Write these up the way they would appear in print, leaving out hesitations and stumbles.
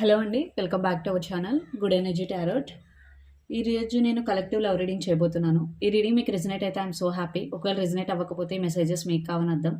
Hello అండి. Welcome back to our channel good energy tarot. ఈరోజు నేను కలెక్టివ్ లవ్ రీడింగ్ చేయబోతున్నాను. ఈ రీడింగ్ మీకు రెజనేట్ అయితే ఐఎమ్ సో హ్యాపీ. ఒకవేళ రెజనేట్ అవ్వకపోతే మెసేజెస్ మీకు కావని అర్థం.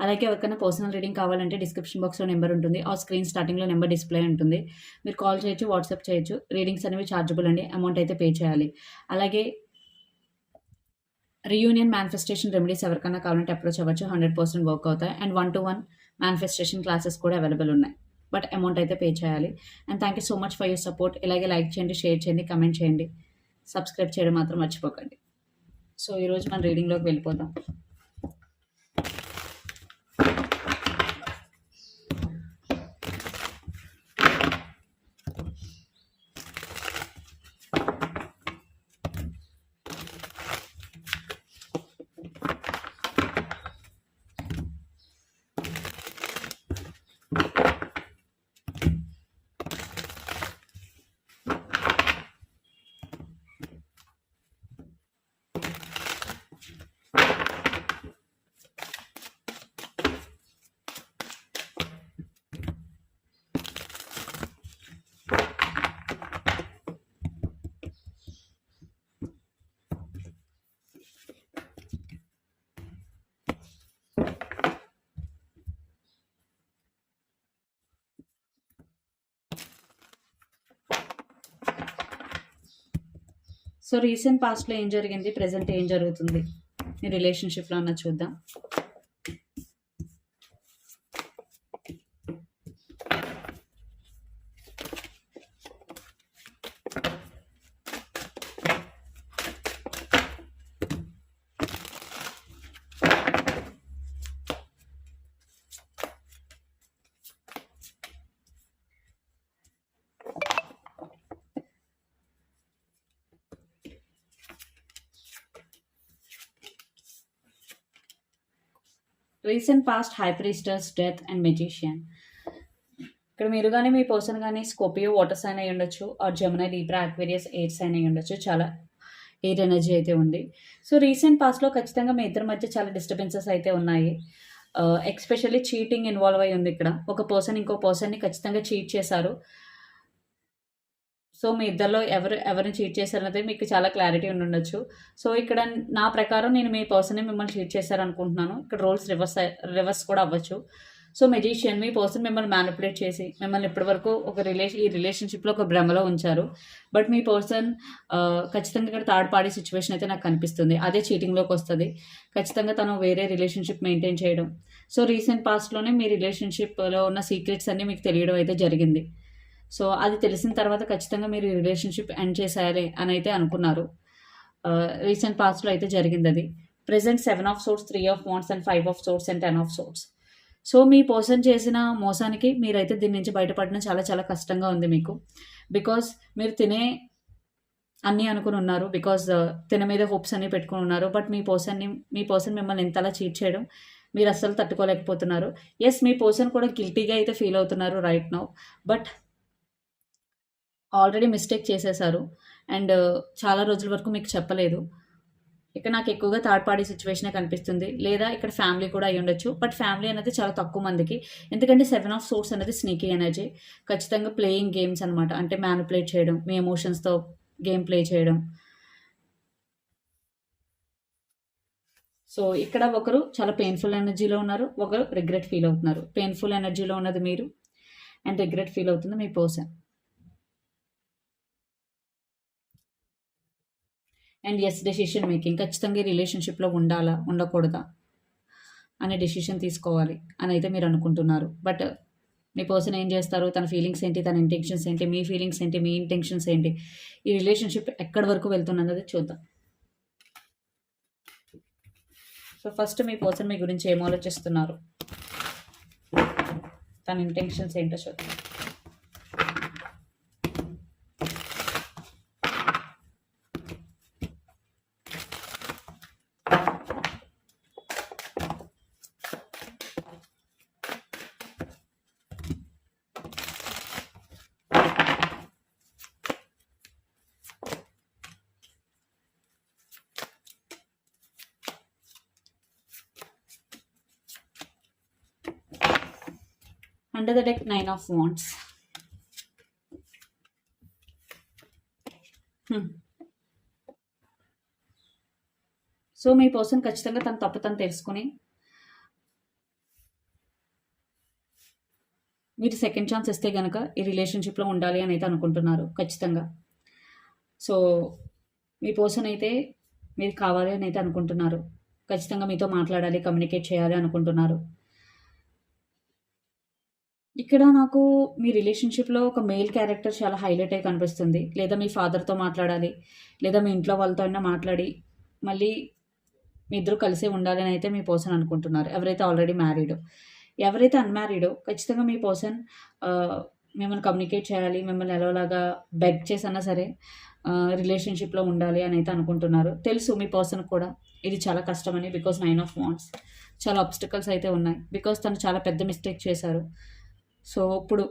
అలాగే ఎవరికైనా పర్సనల్ రీడింగ్ కావాలంటే డిస్క్రిప్షన్ బాక్స్లో నెంబర్ ఉంటుంది. ఆ స్క్రీన్ స్టార్టింగ్లో నెంబర్ డిస్ప్లే ఉంటుంది. మీరు కాల్ చేయొచ్చు, వాట్సాప్ చేయొచ్చు. రీడింగ్స్ అనేవి ఛార్జబుల్ అండి. అమౌంట్ అయితే పే చేయాలి. అలాగే రీయూనియన్ మేనిఫెస్టేషన్ రెమెడీస్ ఎవరికైనా కావాలంటే అప్రోచ్ అవ్వచ్చు. 100% వర్క్ అవుతాయి. అండ్ 1-to-1 మేనిఫెస్టేషన్ క్లాసెస్ కూడా అవైలబుల్ ఉన్నాయి. బట్ అమౌంట్ అయితే పే చేయాలి. And thank you so much for your support. ఇలాగే లైక్ చేయండి, షేర్ చేయండి, కమెంట్ చేయండి, సబ్స్క్రైబ్ చేయడం మాత్రం మర్చిపోకండి. సో ఈరోజు మన రీడింగ్లోకి వెళ్ళిపోదాం. సో రీసెంట్ పాస్ట్లో ఏం జరిగింది, ప్రెజెంట్ ఏం జరుగుతుంది మీ రిలేషన్షిప్లో అన్న చూద్దాం. Recent past, high priestess, death and magician. ఇక్కడ మీరు కానీ మీ పర్సన్ కానీ స్కోపియో వాటర్ సైన్ అయి ఉండొచ్చు, or Gemini, Libra, Aquarius air sign అయి ఉండొచ్చు. చాలా ఎయిర్ ఎనర్జీ అయితే ఉంది. సో రీసెంట్ పాస్ట్లో ఖచ్చితంగా మీ ఇద్దరి మధ్య చాలా డిస్టర్బెన్సెస్ అయితే ఉన్నాయి. ఎక్స్పెషల్లీ చీటింగ్ ఇన్వాల్వ్ అయి ఉంది. ఇక్కడ ఒక పర్సన్ ఇంకో పర్సన్ని ఖచ్చితంగా చీట్ చేశారు. సో మీ ఇద్దరిలో ఎవరిని చీట్ చేశారనేది మీకు చాలా క్లారిటీ ఉండొచ్చు. సో ఇక్కడ నా ప్రకారం నేను మీ పర్సన్ మిమ్మల్ని చీట్ చేశారనుకుంటున్నాను. ఇక్కడ రోల్స్ రివర్స్ కూడా అవ్వచ్చు. సో మెజిషియన్, మీ పర్సన్ మిమ్మల్ని మ్యానిపులేట్ చేసి మిమ్మల్ని ఇప్పటివరకు ఈ రిలేషన్షిప్లో ఒక భ్రమలో ఉంచారు. బట్ మీ పర్సన్ ఖచ్చితంగా ఇక్కడ థర్డ్ పార్టీ సిచ్యువేషన్ అయితే నాకు కనిపిస్తుంది. అదే చీటింగ్లోకి వస్తుంది. ఖచ్చితంగా తను వేరే రిలేషన్షిప్ మెయింటైన్ చేయడం. సో రీసెంట్ పాస్ట్లోనే మీ రిలేషన్షిప్లో ఉన్న సీక్రెట్స్ అన్నీ మీకు తెలియడం అయితే జరిగింది. సో అది తెలిసిన తర్వాత ఖచ్చితంగా మీరు రిలేషన్షిప్ ఎండ్ చేసేయాలి అని అయితే అనుకున్నారు. రీసెంట్ పాస్ట్లో అయితే జరిగింది అది. Present 7 of swords, 3 of wands and 5 of swords and 10 of swords. So me person చేసిన మోసానికి మీరైతే దీని నుంచి బయటపడడం చాలా చాలా కష్టంగా ఉంది మీకు. బికాస్ మీరు అన్నీ అనుకుని ఉన్నారు. బికాస్ తిన మీద హోప్స్ అన్నీ పెట్టుకుని ఉన్నారు. బట్ మీ పర్సన్ మిమ్మల్ని ఎంతలా చీట్ చేయడం మీరు అస్సలు తట్టుకోలేకపోతున్నారు. ఎస్, మీ పర్సన్ కూడా గిల్టీగా అయితే ఫీల్ అవుతున్నారు right now. But already mistake చేసేసారు. అండ్ చాలా రోజుల వరకు మీకు చెప్పలేదు. ఇక్కడ నాకు ఎక్కువగా థర్డ్ పార్టీ సిచ్యువేషనే కనిపిస్తుంది. లేదా ఇక్కడ ఫ్యామిలీ కూడా అయి ఉండొచ్చు. బట్ ఫ్యామిలీ అనేది చాలా తక్కువ మందికి. ఎందుకంటే 7 ఆఫ్ సోర్స్ అనేది స్నీకీ ఎనర్జీ. ఖచ్చితంగా ప్లేయింగ్ గేమ్స్ అనమాట. అంటే మ్యానిపులేట్ చేయడం, మీ ఎమోషన్స్తో గేమ్ ప్లే చేయడం. సో ఇక్కడ ఒకరు చాలా పెయిన్ఫుల్ ఎనర్జీలో ఉన్నారు, ఒకరు రిగ్రెట్ ఫీల్ అవుతున్నారు. పెయిన్ఫుల్ ఎనర్జీలో ఉన్నది మీరు, అండ్ రిగ్రెట్ ఫీల్ అవుతుంది మీ person. And yes, decision making. ఖచ్చితంగా ఈ రిలేషన్షిప్లో ఉండాలా, ఉండకూడదా అనే డెసిషన్ తీసుకోవాలి అని అయితే మీరు అనుకుంటున్నారు. బట్ మీ పర్సన్ ఏం చేస్తారు, తన ఫీలింగ్స్ ఏంటి, తన ఇంటెన్షన్స్ ఏంటి, మీ ఫీలింగ్స్ ఏంటి, మీ ఇంటెన్షన్స్ ఏంటి, ఈ రిలేషన్షిప్ ఎక్కడి వరకు వెళ్తున్నది చూద్దాం. సో ఫస్ట్ మీ పర్సన్ మీ గురించి ఏం ఆలోచిస్తున్నారు, తన ఇంటెన్షన్స్ ఏంటో చూద్దాం. Under the deck, 9 of Wands. హ్మ్. సో, మీ పర్సన్ ఖచ్చితంగా తన తప్పు తను తెలుసుకొని, మీరు సెకండ్ ఛాన్స్ ఇస్తే గనక ఈ రిలేషన్‌షిప్‌లో ఉండాలి అనైతే అనుకుంటున్నారు ఖచ్చితంగా. సో, మీ పర్సన్ అయితే మీరు కావాలి అనైతే అనుకుంటున్నారు. ఖచ్చితంగా మీతో మాట్లాడాలి, కమ్యూనికేట్ చేయాలి అనుకుంటున్నారు. ఇక్కడ నాకు మీ రిలేషన్‌షిప్‌లో ఒక మేల్ క్యారెక్టర్ చాలా హైలైట్ అయ్యి కనిపిస్తుంది. లేదా మీ ఫాదర్‌తో మాట్లాడాలి, లేదా మీ ఇంట్లో వాళ్ళతో అయినా మాట్లాడి, మళ్ళీ మీ ఇద్దరు కలిసే ఉండాలని అయితే మీ పర్సన్ అనుకుంటున్నారు. ఎవరైతే ఆల్రెడీ మ్యారీడో. ఎవరైతే అన్‌మ్యారీడో ఖచ్చితంగా మీ పర్సన్ ఆహ్, మిమ్మల్ని కమ్యూనికేట్ చేయాలి. మిమ్మల్ని ఎలాగోలాగా బెగ్ చేసన్నా సరే రిలేషన్‌షిప్‌లో ఉండాలి అని అయితే అనుకుంటున్నారు. తెలుసు మీ పర్సన్‌కి కూడా ఇది చాలా కష్టమని. బికాజ్ 9 ఆఫ్ వాండ్స్ చాలా ఆబ్స్టికల్స్ అయితే ఉన్నాయి. బికాజ్ తను చాలా పెద్ద మిస్టేక్ చేశారు. సో, ఇప్పుడు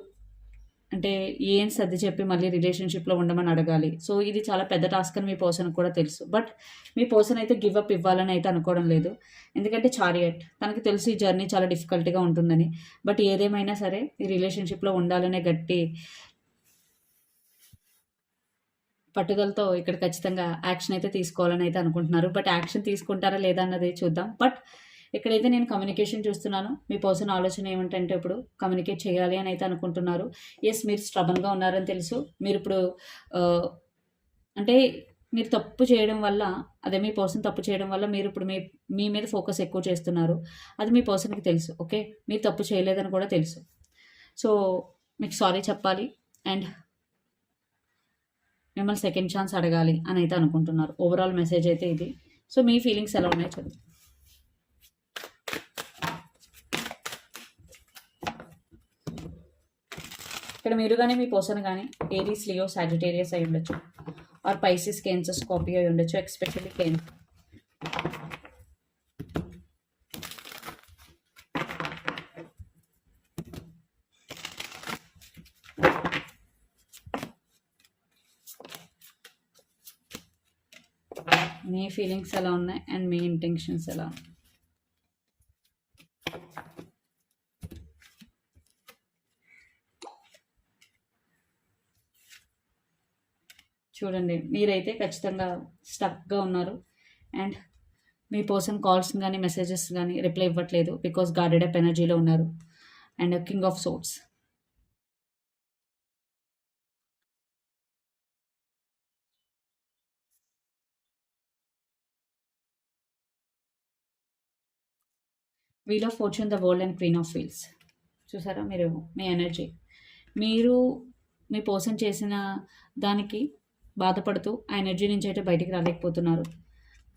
అంటే ఏం సర్ది చెప్పి మళ్ళీ రిలేషన్‌షిప్‌లో ఉండమని అడగాలి. సో, ఇది చాలా పెద్ద టాస్క్ అని మీ పర్సన్‌కి కూడా తెలుసు. బట్ మీ పర్సన్ అయితే గివ్ అప్ ఇవ్వాలని అయితే అనుకోవడం లేదు. ఎందుకంటే చారియట్ తనకి తెలుసు ఈ జర్నీ చాలా డిఫికల్ట్‌గా ఉంటుందని. బట్ ఏదేమైనా సరే ఈ రిలేషన్‌షిప్‌లో ఉండాలనే గట్టి పట్టుదలతో ఇక్కడ ఖచ్చితంగా యాక్షన్ అయితే తీసుకోవాలని అయితే అనుకుంటున్నారు. బట్ యాక్షన్ తీసుకుంటారా లేదా అన్నది చూద్దాం. బట్ ఇక్కడైతే నేను కమ్యూనికేషన్ చూస్తున్నాను. మీ పర్సన్ ఆలోచన ఏమిటంటే ఇప్పుడు కమ్యూనికేట్ చేయాలి అని అయితే అనుకుంటున్నారు. యెస్, మీరు స్ట్రబన్‌గా ఉన్నారని తెలుసు. మీరిప్పుడు ఆహ్, అంటే మీరు తప్పు చేయడం వల్ల అదే మీ పర్సన్ తప్పు చేయడం వల్ల మీరిప్పుడు మీ మీద ఫోకస్ ఎక్కువ చేస్తున్నారు. అది మీ పర్సన్‌కి తెలుసు. ఓకే. మీరు తప్పు చేయలేదని కూడా తెలుసు. సో, మీకు సారీ చెప్పాలి అండ్ మిమ్మల్ని సెకండ్ ఛాన్స్ అడగాలి అని అయితే అనుకుంటున్నారు. ఓవరాల్ మెసేజ్ అయితే ఇది. సో, మీ ఫీలింగ్స్ ఎలా ఉన్నాయో చూద్దాం. ఇక్కడ మీరు గాని, మీ పర్సన్ గాని ఏరీస్, లియో, సాజిటేరియస్ అయి ఉండొచ్చు. ఆర్ పైసిస్, కేన్సర్, స్కార్పియో అయి ఉండొచ్చు. ఎస్పెషల్లీ మీ ఫీలింగ్స్ ఎలా ఉన్నాయి అండ్ మీ ఇంటెన్షన్స్ ఎలా ఉన్నాయి? చూడండి, మీరైతే ఖచ్చితంగా స్టక్‌గా ఉన్నారు. అండ్ మీ పర్సన్ కాల్స్ గానీ, మెసేజెస్ గానీ రిప్లై ఇవ్వట్లేదు. బికాజ్ గార్డెడ్ అప్ ఎనర్జీలో ఉన్నారు. And king of swords. Wheel of fortune, the world and queen of wheels. చూసారా మీరు మీ ఎనర్జీ. మీరు మీ పర్సన్ చేసిన దానికి బాధపడుతూ ఆ ఎనర్జీ నుంచి అయితే బయటికి రాలేకపోతున్నారు.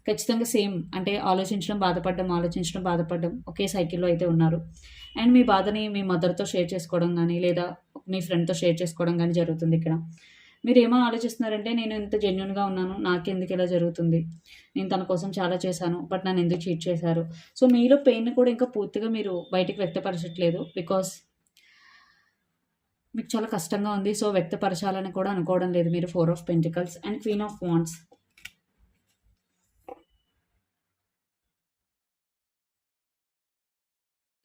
ఖచ్చితంగా సేమ్ అంటే ఆలోచించడం, బాధపడడం ఒకే సైకిల్‌లో అయితే ఉన్నారు. అండ్ మీ బాధని మీ మదర్‌తో షేర్ చేసుకోవడం గానీ, లేదా మీ ఫ్రెండ్‌తో షేర్ చేసుకోవడం గానీ జరుగుతుందిక్కడ. మీరేమో ఆలోచిస్తున్నారంటే, నేను ఇంత జెన్యూన్‌గా ఉన్నాను. నాకెందుకు ఇలా జరుగుతుంది? నేను తన కోసం చాలా చేశాను. బట్ నన్నెందుకు చీట్ చేశారు? సో, మీలో పెయిన్‌ని కూడా ఇంకా పూర్తిగా మీరు బయటికి వ్యక్తపరచట్లేదు. బికాజ్ మీకు చాలా కష్టంగా ఉంది. సో, వ్యక్తపరచాలని కూడా అనుకోవడం లేదు మీరు. 4 of pentacles and queen of wands.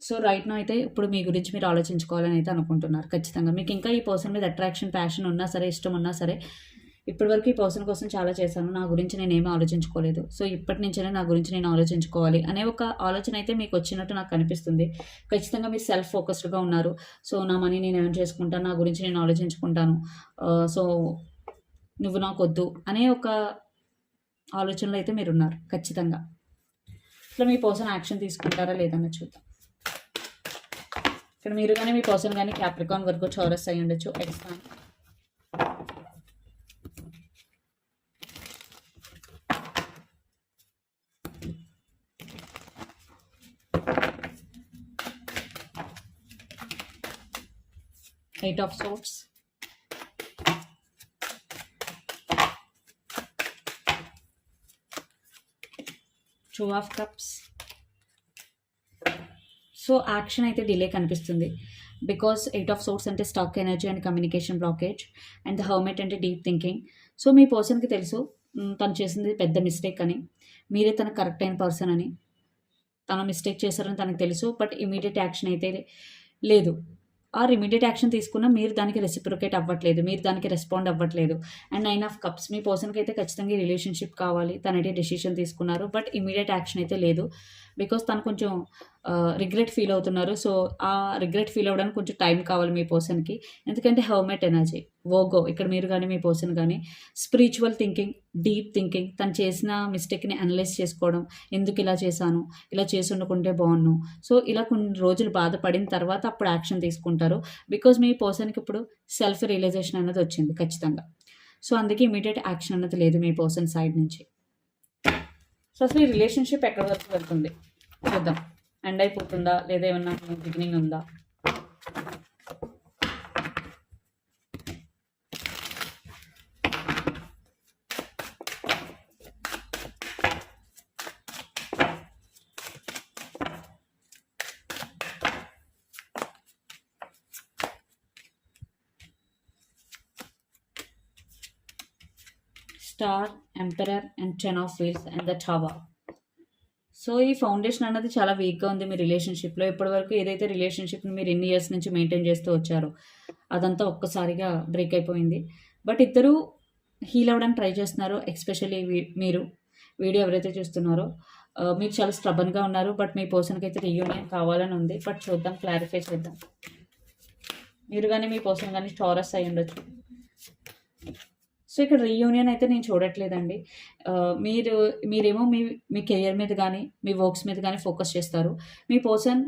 So, right now అయితే ఇప్పుడు మీ గురించి మీరు ఆలోచించుకోవాలని అయితే అనుకుంటున్నారు ఖచ్చితంగా. మీకు ఇంకా ఈ పర్సన్ మీద అట్రాక్షన్, ప్యాషన్ ఉన్నా సరే, ఇష్టం ఉన్నా సరే, ఇప్పటివరకు ఈ పర్సన్ కోసం చాలా చేశాను. నా గురించి నేనేమి ఆలోచించుకోలేదు. సో, ఇప్పటి నుంచైనా నా గురించి నేను ఆలోచించుకోవాలి అనే ఒక ఆలోచన అయితే మీకు వచ్చినట్టు నాకు కనిపిస్తుంది. ఖచ్చితంగా మీరు సెల్ఫ్ ఫోకస్డ్‌గా ఉన్నారు. సో, నా మనీ నేను ఎర్న్ చేసుకుంటాను. నా గురించి నేను ఆలోచించుకుంటాను. సో, నువ్వు నాకొద్దు అనే ఒక ఆలోచనలో అయితే మీరున్నారు ఖచ్చితంగా. ఇట్లా మీ పర్సన్ యాక్షన్ తీసుకుంటారా లేదన్నది చూద్దాం. ఇక్కడ మీరు గానీ, మీ పర్సన్ గానీ క్యాప్రికాన్, వర్గో, చౌరస్ అయి ఉండొచ్చు. X man. Eight of swords. Two of cups. So, action అయితే డిలే కనిపిస్తుంది. బికాస్ ఎయిట్ ఆఫ్ సోర్స్ అంటే stock energy and communication blockage. And the hermit అంటే డీప్ థింకింగ్. సో, మీ పర్సన్‌కి తెలుసు తను చేసింది పెద్ద మిస్టేక్ అని. మీరే తనకు కరెక్ట్ అయిన పర్సన్ అని. తను మిస్టేక్ చేశారని తనకు తెలుసు. బట్ ఇమ్మీడియేట్ యాక్షన్ అయితే లేదు. ఆర్ ఇమీడియట్ యాక్షన్ తీసుకున్నా మీరు దానికి రెసిప్రొకేట్ అవ్వట్లేదు, మీరు దానికి రెస్పాండ్ అవ్వట్లేదు. అండ్ 9 ఆఫ్ కప్స్, మీ పర్సన్కి అయితే ఖచ్చితంగా ఈ రిలేషన్షిప్ కావాలి, తనైతే డెసిషన్ తీసుకున్నారు, బట్ ఇమీడియట్ యాక్షన్ అయితే లేదు. బికాస్ తను కొంచెం రిగ్రెట్ ఫీల్ అవుతున్నారు. సో ఆ రిగ్రెట్ ఫీల్ అవ్వడానికి కొంచెం టైం కావాలి మీ పర్సన్కి. ఎందుకంటే హెర్మెట్ ఎనర్జీ, వోగో, ఇక్కడ మీరు కానీ మీ పర్సన్ కానీ స్పిరిచువల్ థింకింగ్, డీప్ థింకింగ్, తను చేసిన మిస్టేక్ని అనలైజ్ చేసుకోవడం, ఎందుకు ఇలా చేశాను, ఇలా చేసి ఉండకుంటే బాగున్ను. సో ఇలా కొన్ని రోజులు బాధపడిన తర్వాత అప్పుడు యాక్షన్ తీసుకుంటారు. బికాజ్ మీ పర్సన్కి ఇప్పుడు సెల్ఫ్ రియలైజేషన్ అనేది వచ్చింది ఖచ్చితంగా. సో అందుకే ఇమీడియట్ యాక్షన్ అనేది లేదు మీ పర్సన్ సైడ్ నుంచి. సో అసలు ఈ రిలేషన్షిప్ ఎక్కడి వరకు వెళ్తుంది చూద్దాం. ఎండ్ అయిపోతుందా, లేదా ఏమన్నా బిగినింగ్ ఉందా? Star, emperor and 10 of wheels and the tower. So ఈ ఫౌండేషన్ అన్నది చాలా వీక్గా ఉంది మీ రిలేషన్షిప్లో. ఇప్పటివరకు ఏదైతే రిలేషన్షిప్ని మీరు ఎన్ని ఇయర్స్ నుంచి మెయింటైన్ చేస్తూ వచ్చారో అదంతా ఒక్కసారిగా బ్రేక్ అయిపోయింది. బట్ ఇద్దరు హీల్ అవ్వడానికి ట్రై చేస్తున్నారు. ఎస్పెషల్లీ మీరు వీడియో ఎవరైతే చూస్తున్నారో మీరు చాలా స్ట్రబన్గా ఉన్నారు. బట్ మీ పర్సన్కి అయితే రీయూనియన్ కావాలని ఉంది. బట్ చూద్దాం, క్లారిఫై చేద్దాం. మీరు కానీ మీ పర్సన్ కానీ టారస్ అయి ఉండొచ్చు. సో ఇక్కడ రీయూనియన్ అయితే నేను చూడట్లేదండి. మీరేమో మీ కెరియర్ మీద కానీ మీ వర్క్స్ మీద కానీ ఫోకస్ చేస్తారు. మీ పర్సన్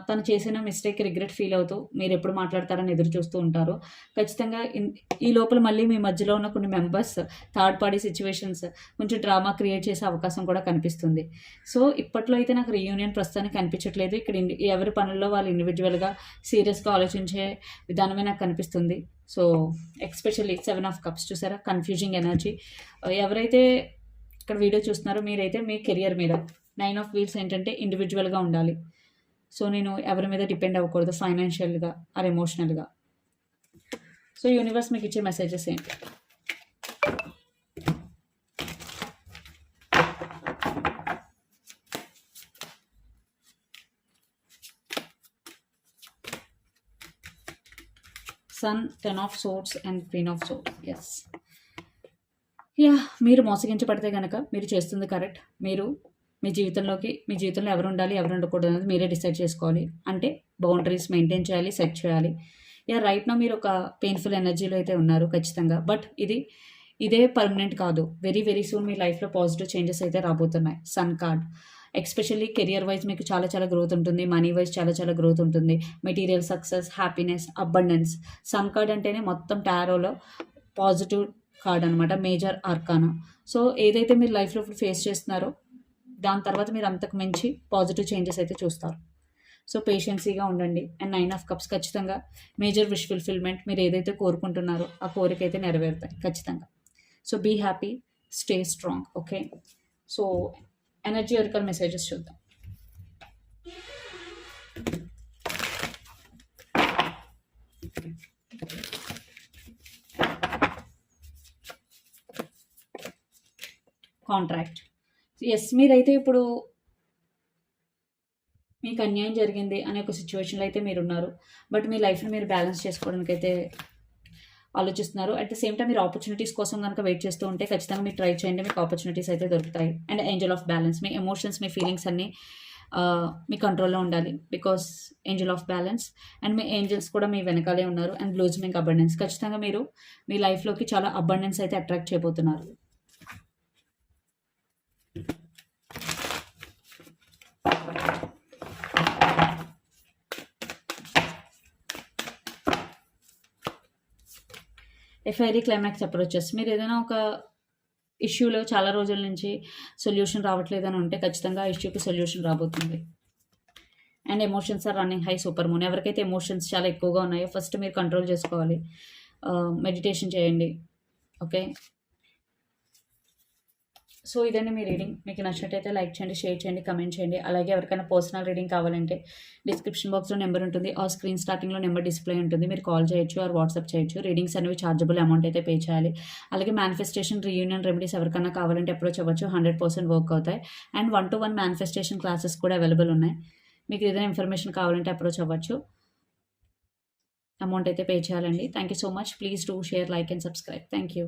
తను చేసిన మిస్టేక్ రిగ్రెట్ ఫీల్ అవుతూ మీరు ఎప్పుడు మాట్లాడతారని ఎదురు చూస్తూ ఉంటారు. ఖచ్చితంగా ఈ లోపల మళ్ళీ మీ మధ్యలో ఉన్న కొన్ని మెంబర్స్ థర్డ్ పార్టీ సిచ్యువేషన్స్ కొంచెం డ్రామా క్రియేట్ చేసే అవకాశం కూడా కనిపిస్తుంది. సో ఇప్పట్లో అయితే నాకు రీయూనియన్ ప్రస్తుతానికి కనిపించట్లేదు. ఇక్కడ ఎవరి పనుల్లో వాళ్ళు ఇండివిజువల్గా సీరియస్గా ఆలోచించే విధానమే నాకు కనిపిస్తుంది. సో ఎస్పెషల్లీ 7 ఆఫ్ కప్స్ చూసారా, కన్ఫ్యూజింగ్ ఎనర్జీ. ఎవరైతే ఇక్కడ వీడియో చూస్తున్నారో మీరైతే మీ కెరియర్ మీద, 9 ఆఫ్ వీల్స్ ఏంటంటే ఇండివిజువల్గా ఉండాలి. సో నేను ఎవరి మీద డిపెండ్ అవ్వకూడదు ఫైనాన్షియల్గా ఆర్ ఎమోషనల్గా. సో యూనివర్స్ మీకు ఇచ్చే మెసేజెస్ ఏంటి? Sun, 10 of swords and queen of swords. Yes, మీరు మోసగించబడితే కనుక మీరు చేస్తుంది కరెక్ట్. మీరు మీ జీవితంలో ఎవరు ఉండాలి ఎవరు ఉండకూడదు అనేది మీరే డిసైడ్ చేసుకోవాలి. అంటే బౌండరీస్ మెయింటైన్ చేయాలి, సెట్ చేయాలి. రైట్ నో మీరు ఒక పెయిన్ఫుల్ ఎనర్జీలో అయితే ఉన్నారు ఖచ్చితంగా. బట్ ఇదే పర్మనెంట్ కాదు. వెరీ వెరీ సూన్ మీ లైఫ్లో పాజిటివ్ చేంజెస్ అయితే రాబోతున్నాయి. Sun card especially career wise మీకు చాలా చాలా గ్రోత్ ఉంటుంది. మనీ వైజ్ చాలా చాలా గ్రోత్ ఉంటుంది. Material success, happiness, abundance. Sun card అంటేనే మొత్తం టారోలో పాజిటివ్ కార్డ్ అనమాట, మేజర్ ఆర్కానా. సో ఏదైతే మీరు లైఫ్లో ఇప్పుడు ఫేస్ చేస్తున్నారో దాని తర్వాత మీరు అంతకు మించి పాజిటివ్ చేంజెస్ అయితే చూస్తారు. సో పేషెన్సీగా ఉండండి. అండ్ 9 ఆఫ్ కప్స్ ఖచ్చితంగా మేజర్ విష్ ఫుల్ఫిల్మెంట్. మీరు ఏదైతే కోరుకుంటున్నారో ఆ కోరిక అయితే నెరవేరుతాయి ఖచ్చితంగా. So be happy, stay strong. Okay, so energy oracle messages చూద్దాం. కాంట్రాక్ట్. ఎస్, మీరైతే ఇప్పుడు మీకు అన్యాయం జరిగింది అనే ఒక సిచ్యువేషన్లో అయితే మీరున్నారు. బట్ మీ లైఫ్ని మీరు బ్యాలెన్స్ చేసుకోవడానికి అయితే ఆలోచిస్తున్నారు. అట్ ద సేమ్ టైం మీరు ఆపర్చునిటీస్ కోసం కనుక వెయిట్ చేస్తూ ఉంటే ఖచ్చితంగా మీరు ట్రై చేయండి, మీకు ఆపర్చునిటీస్ అయితే దొరుకుతాయి. And Angel of balance, me emotions me feelings అన్నీ మీ కంట్రోల్లో ఉండాలి. Because Angel of balance and me angels కూడా మీ వెనకాలే ఉన్నారు. అండ్ బ్లూజ్మింగ్ అబండెన్స్, ఖచ్చితంగా మీరు మీ లైఫ్లోకి చాలా అబండెన్స్ అయితే అట్రాక్ట్ చేయబోతున్నారు. FIR climax approaches. మీరు ఏదైనా ఒక ఇష్యూలో చాలా రోజుల నుంచి సొల్యూషన్ రావట్లేదని ఉంటే ఖచ్చితంగా ఆ ఇష్యూకి సొల్యూషన్ రాబోతుంది. And emotions are running high, super moon. ఎవరికైతే ఎమోషన్స్ చాలా ఎక్కువగా ఉన్నాయో ఫస్ట్ మీరు కంట్రోల్ చేసుకోవాలి. మెడిటేషన్ చేయండి. ఓకే, సో ఇదండి మీ రీడింగ్. మీకు నచ్చినట్టయితే లైక్ చేయండి, షేర్ చేయండి, కమెంట్ చేయండి. అలాగే ఎవరికైనా పర్సనల్ రీడింగ్ కావాలంటే డిస్క్రిప్షన్ బాక్స్లో నెంబర్ ఉంటుంది, ఆ స్క్రీన్ స్టార్టింగ్లో నెంబర్ డిస్ప్లే ఉంటుంది. మీరు కాల్ చేయొచ్చు ఆర్ వాట్సాప్ చేయొచ్చు. రీడింగ్స్ అనేవి ఛార్జబుల్ అమౌంట్ అయితే పే చేయాలి. అలాగే మేనిఫెస్టేషన్, రీయూనియన్ రెమెడీస్ ఎవరికైనా కావాలంటే అప్రోచ్ అవ్వచ్చు. 100% వర్క్ అవుతాయి. అండ్ 1-to-1 మేనిఫెస్టేషన్ క్లాసెస్ కూడా అవైలబుల్ ఉన్నాయి. మీకు ఏదైనా ఇన్ఫర్మేషన్ కావాలంటే అప్రోచ్ అవ్వచ్చు. అమౌంట్ అయితే పే చేయాలండి. Thank you so much. Please do share, like and subscribe. Thank you.